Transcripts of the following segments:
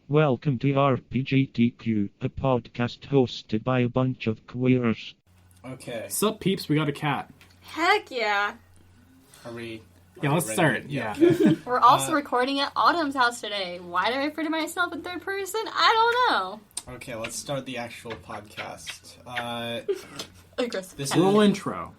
Welcome to RPGTQ, a podcast hosted by a bunch of queers. Okay. Sup, peeps? We got a cat. Heck yeah. Are we... Yeah, let's start. Yeah. We're also recording at Autumn's house today. Why do I refer to myself in third person? I don't know. Okay, let's start the actual podcast. Aggressive. This Roll intro.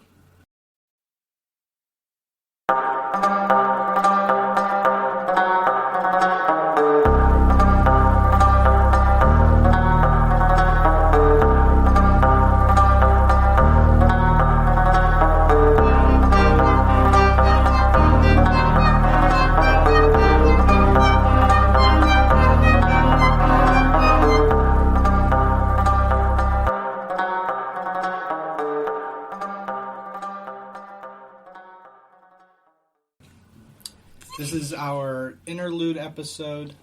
This is our interlude episode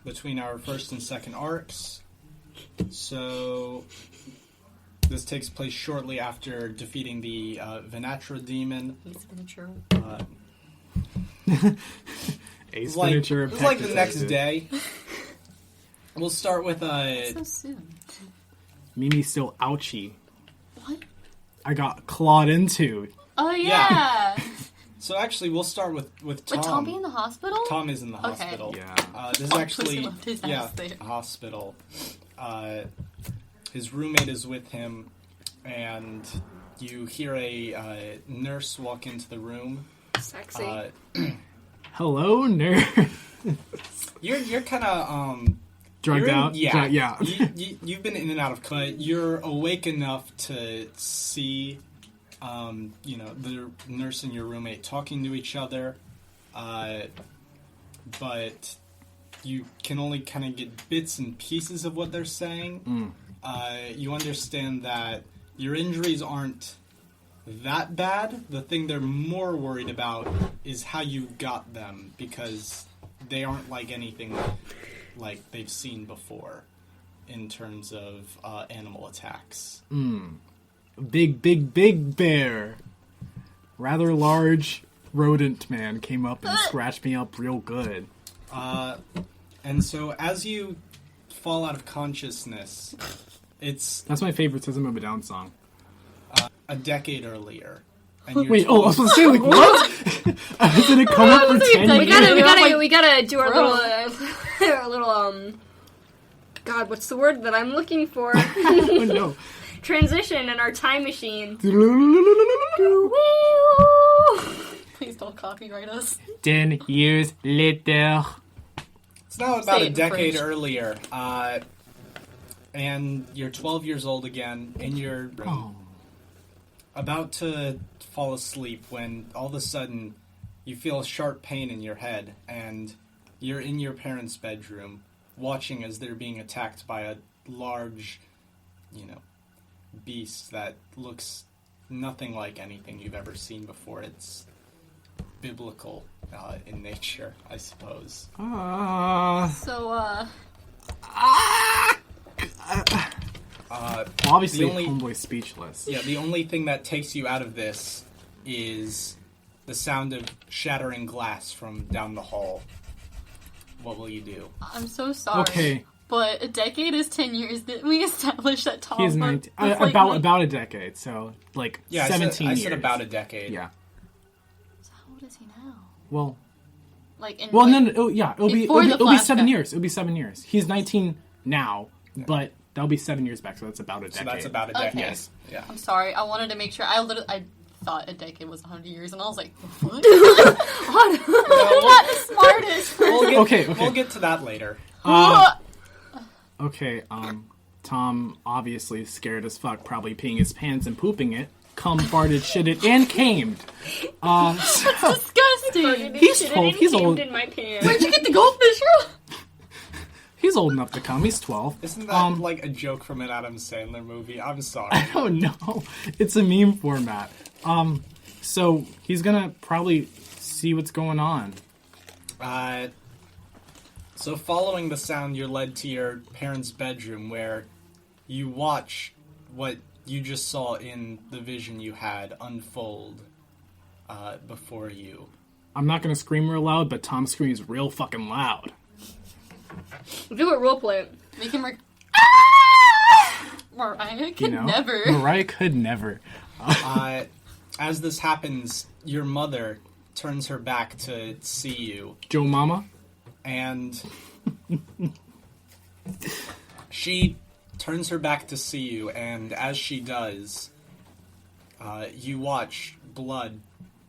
between our first and second arcs. So, this takes place shortly after defeating the Venatura demon. Ace Like, Venatura it was like the next Pectus, day. We'll start with So soon. Mimi's still ouchie. What? I got clawed into. Oh, yeah. So actually, we'll start with Tom. Would Tom be in the hospital? Tom is in the Okay. hospital. Yeah. This is Oh, actually pussy left his ass there. a hospital. His roommate is with him, and you hear a nurse walk into the room. Sexy. Hello, nerd. You're kind of Drugged you're in- out? Yeah. You've been in and out of cut. You're awake enough to see, the nurse and your roommate talking to each other, but you can only kind of get bits and pieces of what they're saying. You understand that your injuries aren't that bad. The thing they're more worried about is how you got them, because they aren't like anything like they've seen before in terms of animal attacks. Big bear. Rather large rodent man came up and scratched me up real good. And so as you fall out of consciousness, it's That's my favorite System of a Down song. a decade earlier. And you're Wait, I told- was supposed to say, like, what? Did it come up for 10 We years? gotta- We gotta do our Bro. our little, God, what's the word that I'm looking for? Oh, no. Transition in our time machine. Please don't copyright us. 10 years later. It's now about Say it a in decade French. earlier, and you're 12 years old again, and you're Oh. about to fall asleep when all of a sudden you feel a sharp pain in your head, and you're in your parents' bedroom watching as they're being attacked by a large, beast that looks nothing like anything you've ever seen before. It's biblical in nature, I suppose. So, Obviously, The only- homeboy speechless. Yeah, the only thing that takes you out of this is the sound of shattering glass from down the hall. What will you do? I'm so sorry. Okay, But a decade is 10 years. Did we establish that Tom he's was 19. like About a decade, so, like, Yeah, 17 I years. said about a decade. Yeah. So how old is he now? Well, Like, in, it'll be Before the 7 flashback. years. It'll be 7 years. He's 19 now, but that'll be 7 years back, so that's about a decade. So that's about a Okay. decade. Yes. Yeah. I'm sorry. I wanted to make sure. I thought a decade was 100 years, and I was like, what? I'm not the smartest. Okay. We'll get to that later. Okay, Tom obviously scared as fuck, probably peeing his pants and pooping it. Cum, farted, shitted, and camed. Disgusting. He's 12. He's old. In my pants. Where'd you get the goldfish from? He's old enough to come. He's 12. Isn't that like a joke from an Adam Sandler movie? I'm sorry. Oh no, it's a meme format. So he's gonna probably see what's going on. So following the sound, you're led to your parents' bedroom where you watch what you just saw in the vision you had unfold before you. I'm not gonna scream real loud, but Tom screams real fucking loud. Do it, roleplay it. Make him Mariah could You know? never. Mariah could never. As this happens, your mother turns her back to see you, Joe Mama? and she turns her back to see you, and as she does, you watch blood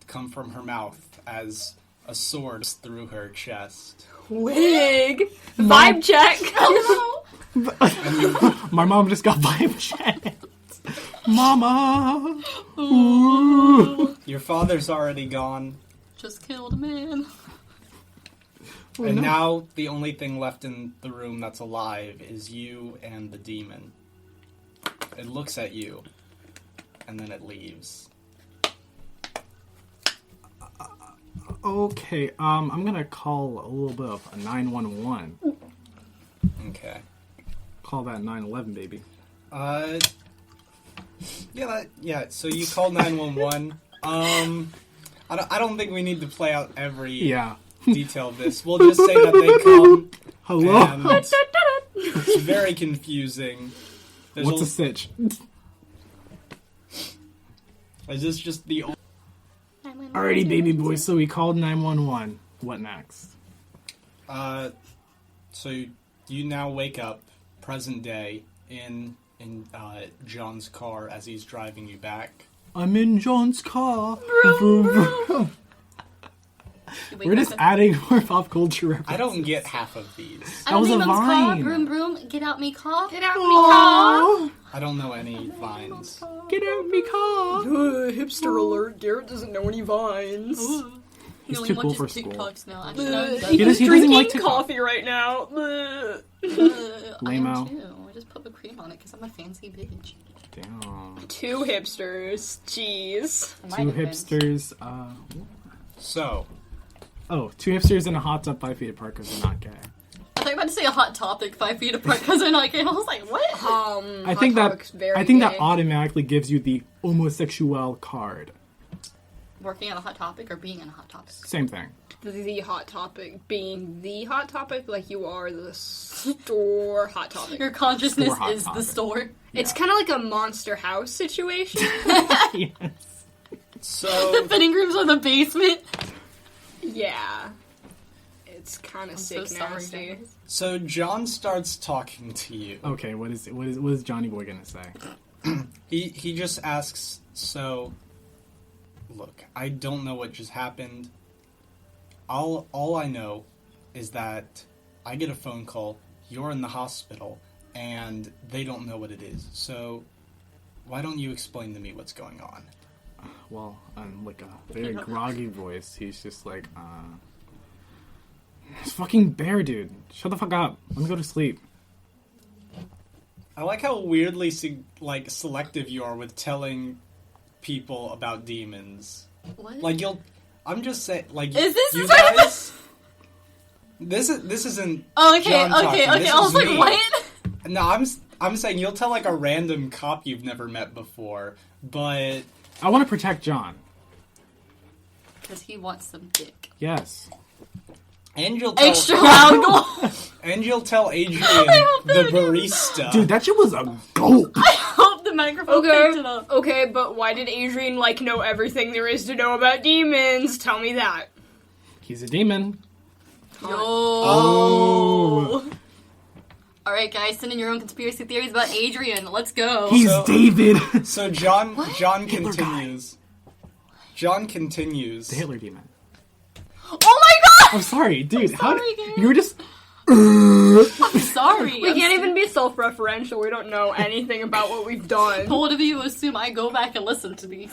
come from her mouth as a sword through her chest. Wig. Vibe check. Oh My mom just got vibe checked. Mama! Ooh. Your father's already gone, no! Just killed a man. Oh, and no. now the only thing left in the room that's alive is you and the demon. It looks at you, and then it leaves. Okay, I'm gonna call a little bit of a 911. Okay. Call that 911, baby. Yeah, so you call 911. I don't think we need to play out every Yeah. detail of this. We'll just say that they come, Hello? and it's very confusing. There's What's a stitch? Is this just the... Alrighty, baby boy, so we called 911. What next? So you now wake up, present day, in John's car as he's driving you back. I'm in John's car. Vroom, vroom. We're just adding more pop culture references. I don't get half of these. That was a Car, vine. broom, broom, get out me car. Get out of me car. Aww. I don't know any vines. Get out of me car. Hipster alert. Garrett doesn't know any vines. He's He too only cool for watches school. TikToks now. Actually, no, he He doesn't. doesn't drinking like TikTok. coffee right now. I Lame-o. am too. I just put the cream on it because I'm a fancy bitch. Damn. 2 hipsters. Jeez. I might Two have been. hipsters. So, Two hipsters in a hot tub 5 feet apart because they're not gay. I thought you were about to say a hot topic 5 feet apart because they're not gay. I was like, what? I think that automatically gives you the homosexual card. Working on a hot topic or being in a hot topic? Same thing. The hot topic being the hot topic, like you are the store hot topic. Your consciousness Store hot is the topic. store. It's kind of like a Monster House situation. Yes. so The fitting rooms are the basement. Yeah. It's kind of I'm sick so sorry, nasty. guys. So John starts talking to you. Okay, what is Johnny Boy gonna say? He just asks, so, look, I don't know what just happened. All I know is that I get a phone call, you're in the hospital, and they don't know what it is. So, why don't you explain to me what's going on? Well, like a very groggy voice. He's just like, it's fucking bear, dude. Shut the fuck up. Let me go to sleep. I like how weirdly selective you are with telling people about demons. What? Like I'm just saying, like, Is this you part of the- guys? This isn't. Oh, okay, John okay. talking. This I was is like, me. what? No, I'm saying you'll tell like a random cop you've never met before, but I want to protect John. Because he wants some dick. Yes. and you'll tell Extra loud goal. and you'll tell Adrian hope the that barista. Dude, that shit was a goat. I hope the microphone picked it up. Okay, but why did Adrian, know everything there is to know about demons? Tell me that. He's a demon. Yo. Oh. Alright, guys, send in your own conspiracy theories about Adrian. Let's go. He's So- David. So John Hitler continues. John continues. The Hitler demon. Oh my god! I'm sorry, dude. I'm sorry, Garrett. You were just. I'm sorry. We can't even be self-referential. We don't know anything about what we've done. What do you assume I go back and listen to these?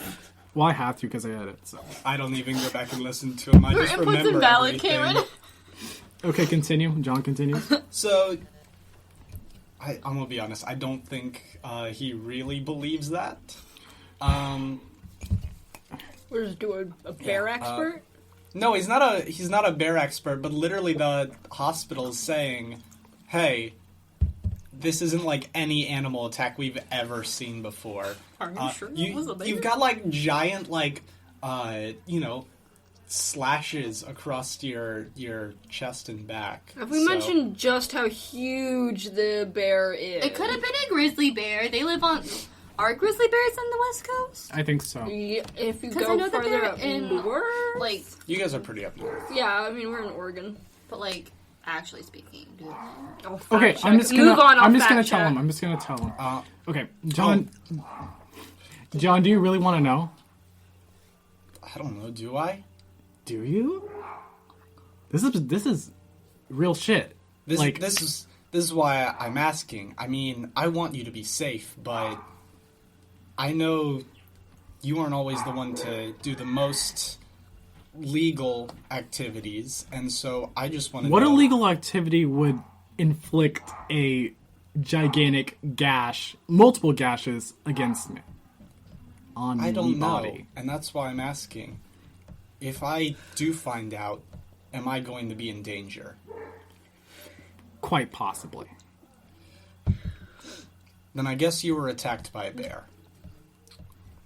Well, I have to because I edit. So. I don't even go back and listen to him. I Your just input's remember invalid, everything. Cameron. Okay, continue. John continues. So, I'm gonna be honest. I don't think he really believes that. We're just doing a bear expert. No, he's not a bear expert. But literally, the hospital is saying, "Hey, this isn't like any animal attack we've ever seen before. Are you sure it was a bear? You've got like giant slashes across your chest and back. Have we mentioned just how huge the bear is? It could have been a grizzly bear. They live on... Are grizzly bears on the West Coast? I think so. Yeah, if you 'Cause I go know that further they're up in, north. like... You guys are pretty up north. Yeah, I mean, we're in Oregon. But, like, actually speaking... dude. Oh, fact Okay, check. I'm just gonna. Move on, I'm just gonna fact tell check. him. I'm just gonna tell him. Uh, Okay, John. John, do you really want to know? I don't know, do I? Do you? This is real shit. This Like- this is why I'm asking. I mean, I want you to be safe, but I know you aren't always the one to do the most legal activities, and so I just want to What know. illegal activity would inflict a gigantic gash, multiple gashes against me on I don't the know, body? and that's why I'm asking. If I do find out, am I going to be in danger? Quite possibly. Then I guess you were attacked by a bear.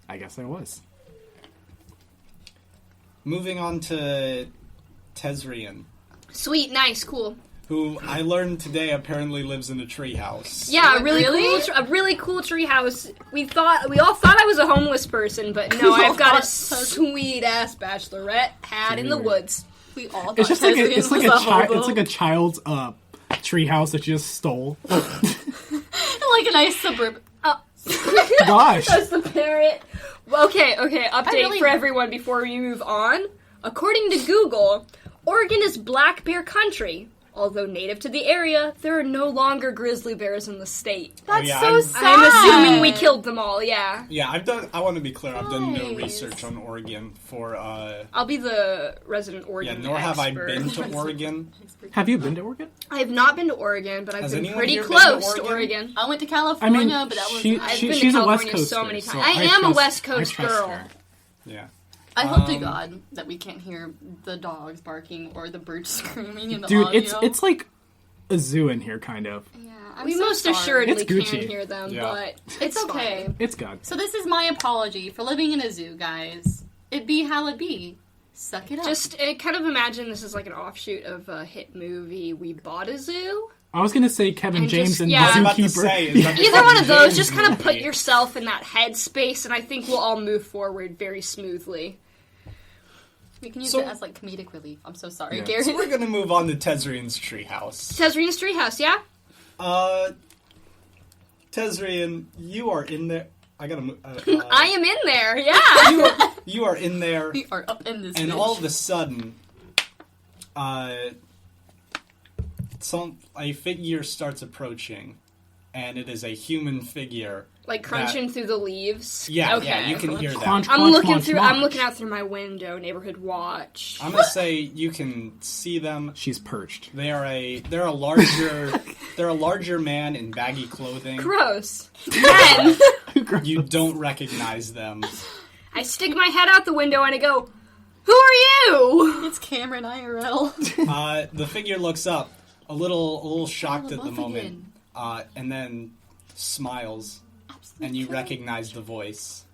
I guess I was. Moving on to Tezrian, Sweet, nice, cool. who I learned today apparently lives in a treehouse. Yeah, What, a really really? cool, a really cool tree house. We all thought I was a homeless person, but no, I've got a sweet ass bachelorette hat in the Dude. woods. We all thought It's just like Tezrian it's like was a child. hobo. It's like a child's treehouse that you just stole. Like a nice suburb. Gosh. That's the parrot. Okay, update really- for everyone before we move on. According to Google, Oregon is black bear country. Although native to the area, there are no longer grizzly bears in the state. That's yeah, so I'm- sad. I'm assuming we killed them all, yeah. Yeah, I want to be clear, I've done no Nice. research on Oregon for, I'll be the resident yeah, Oregon nor have I expert. been to Oregon. Have you been to Oregon? I have not been to Oregon, but I've Has been anyone pretty here been to close to Oregon? Oregon. I went to I California, mean, but that was... she, I've she, been to she's a West California Coaster, so many so times. I am a West I Coast trust girl. her. Yeah. I hope to God that we can't hear the dogs barking or the birds screaming in the Dude, audio. it's like a zoo in here, kind of. Yeah, I'm We so most sorry. assuredly It's Gucci. can hear them, Yeah. but It's it's okay. fine. It's good. So this is my apology for living in a zoo, guys. It be how it be. Suck it up. Just kind of imagine this is like an offshoot of a hit movie, We Bought a Zoo. I was gonna say Kevin And James just- and yeah. I was the about to Zookeeper. say, is that the Either one of Kevin those, James just kind of put movie? yourself in that headspace, and I think we'll all move forward very smoothly. we can use So- it as like comedic relief. I'm so sorry, Yeah. Gary. So we're gonna move on to Tezrian's treehouse. Tezrian's Treehouse, yeah? Tezrian, you are in there. I gotta move. I am in there, yeah! You are in there, We are up in this and bitch. all of a sudden, a figure starts approaching, and it is a human figure. Like crunching through the leaves. Yeah, Okay. yeah, you can hear that. Crunch, I'm crunch, looking crunch, through. crunch. I'm looking out through my window, neighborhood watch. I'm gonna say you can see them. She's perched. They're a larger man in baggy clothing. Gross. Men. You don't recognize them. I stick my head out the window and I go, "Who are you?" It's Cameron IRL. The figure looks up, a little shocked at the love moment, and then smiles, and you recognize the voice.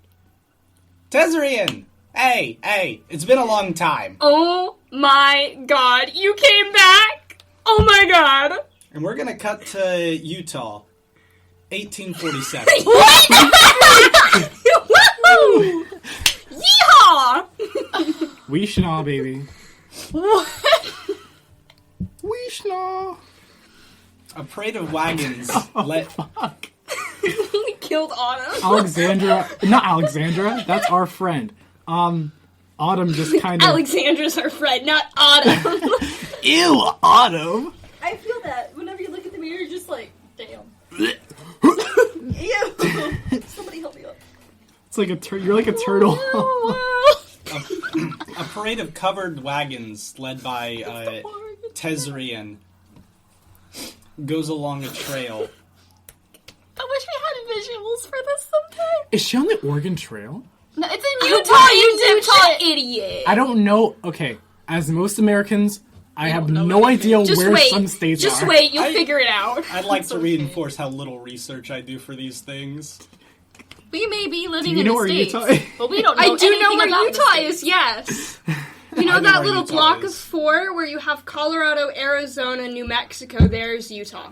Tezrian! Hey, it's been a long time. Oh my god, you came back! Oh my god! And we're gonna cut to Utah, 1847. Woo! Yeehaw! We schnaw, baby. We schnaw. A parade of wagons let... We killed Autumn. Not Alexandra. That's our friend. Autumn just kind of. Alexandra's her friend, not Autumn. Ew, Autumn. I feel that whenever you look at the mirror, you're just like, damn. Ew. Somebody help me up. It's like you're like a turtle. A parade of covered wagons led by Tezrian goes along a trail. I wish we had visuals for this sometime. Is she on the Oregon Trail? No, it's in Utah, You idiot. I don't know. Okay, as most Americans, I have don't know no anything. idea Just where wait. some states Just are. wait, you'll I- figure it out. I'd like It's to okay. reinforce how little research I do for these things. We may be living Do you in know the where States, Utah is? but we don't know I do know anything where about the Utah States. is, yes. You know I know that where little Utah block is. of 4 where you have Colorado, Arizona, New Mexico? There's Utah.